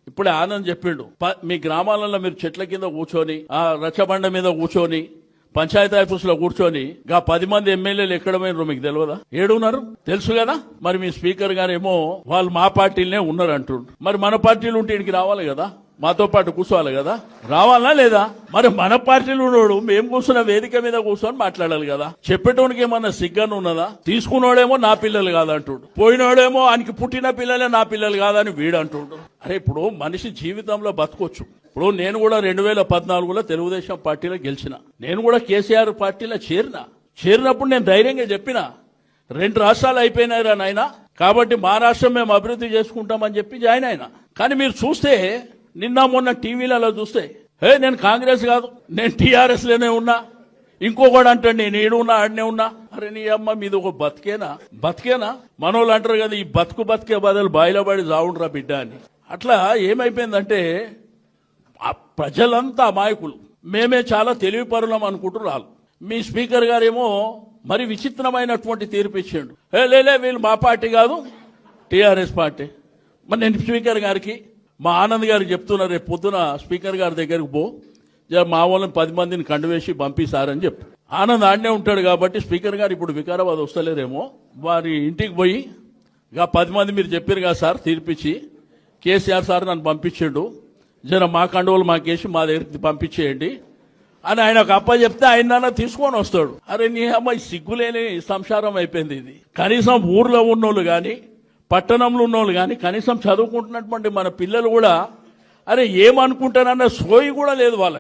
ఇప్పుడే ఆనంద్ చెప్పిండు మీ గ్రామాలలో మీరు చెట్ల కింద కూర్చొని ఆ రచ్చబండ మీద కూర్చొని పంచాయతీ ఆఫీస్ లో కూర్చొని గా 10 మంది ఎమ్మెల్యేలు ఎక్కడమైనారో మీకు తెలియదా? ఏడున్నారు తెలుసు కదా. మరి మీ స్పీకర్ గారేమో వాళ్ళు మా పార్టీలనే ఉన్నారు అంటుండ్రు. మరి మన పార్టీలు ఉంటే ఇక్కడికి రావాలి కదా, మాతో పాటు కూర్చోవాలి కదా, రావాలా లేదా? మరి మన పార్టీలు ఉన్నాడు మేము కూర్చున్న వేదిక మీద కూర్చొని మాట్లాడాలి కదా. చెప్పేటోనికి ఏమన్నా సిగ్గను ఉన్నదా? తీసుకున్నోడేమో నా పిల్లలు కాదంటుడు, పోయినోడేమో ఆయనకి పుట్టిన పిల్లలే నా పిల్లలు కాదని వీడు అంటుండు. అరే ఇప్పుడు మనిషి జీవితంలో బతకొచ్చు. ఇప్పుడు నేను కూడా 2014లో తెలుగుదేశం పార్టీలో గెలిచిన, నేను కూడా కేసీఆర్ పార్టీలో చేరినప్పుడు నేను ధైర్యంగా చెప్పిన 2 రాష్ట్రాలు అయిపోయినాయిరా నాయన, కాబట్టి మా రాష్ట్రం మేము అభివృద్ధి చేసుకుంటామని చెప్పి జాయిన్ అయినా. కానీ మీరు చూస్తే నిన్న మొన్న టీవీలలో చూస్తే నేను కాంగ్రెస్ కాదు, నేను టీఆర్ఎస్ లోనే ఉన్నా, ఇంకొకడు అంటాడు నేను ఏడున్నా ఆడనే ఉన్నా. అరే నీ అమ్మ మీది ఒక బతికేనా? మనోళ్ళు అంటారు కదా, ఈ బతికే బదులు బాయిలో పడి జావుండ్రా బిడ్డ అని. అట్లా ఏమైపోయిందంటే ప్రజలంతా అమాయకులు, మేమే చాలా తెలివిపరులం అనుకుంటున్నారు. మీ స్పీకర్ గారేమో మరి విచిత్రమైనటువంటి తీర్పు ఇచ్చాడు. లేలే వీళ్ళు మా పార్టీ కాదు టీఆర్ఎస్ పార్టీ. మరి నేను స్పీకర్ గారికి మా ఆనంద్ గారికి చెప్తున్నా, రేపు పొద్దున స్పీకర్ గారి దగ్గరికి పో, మా వాళ్ళని 10 మందిని కండువేసి పంపిస్తారని చెప్పు. ఆనంద్ ఆడనే ఉంటాడు కాబట్టి స్పీకర్ గారు ఇప్పుడు వికారాబాద్ వస్తలేరేమో, వారి ఇంటికి పోయి 10 మంది మీరు చెప్పారు కదా సార్ తీర్పిచ్చి, కేసీఆర్ సార్ నన్ను పంపించాడు, జర మా కండువలు మాకేసి మా దగ్గరికి పంపించేయండి అని ఆయన ఒక అప్ప చెప్తే ఆయన తీసుకొని వస్తాడు. అరే నీ అమ్మాయి సిగ్గులేని సంసారం అయిపోయింది ఇది. కనీసం ఊర్లో ఉన్నోళ్ళు కానీ పట్టణంలో ఉన్నోళ్ళు కానీ కనీసం చదువుకుంటున్నటువంటి మన పిల్లలు కూడా అరే ఏమనుకుంటారన్న సోయి కూడా లేదు వాళ్ళకి.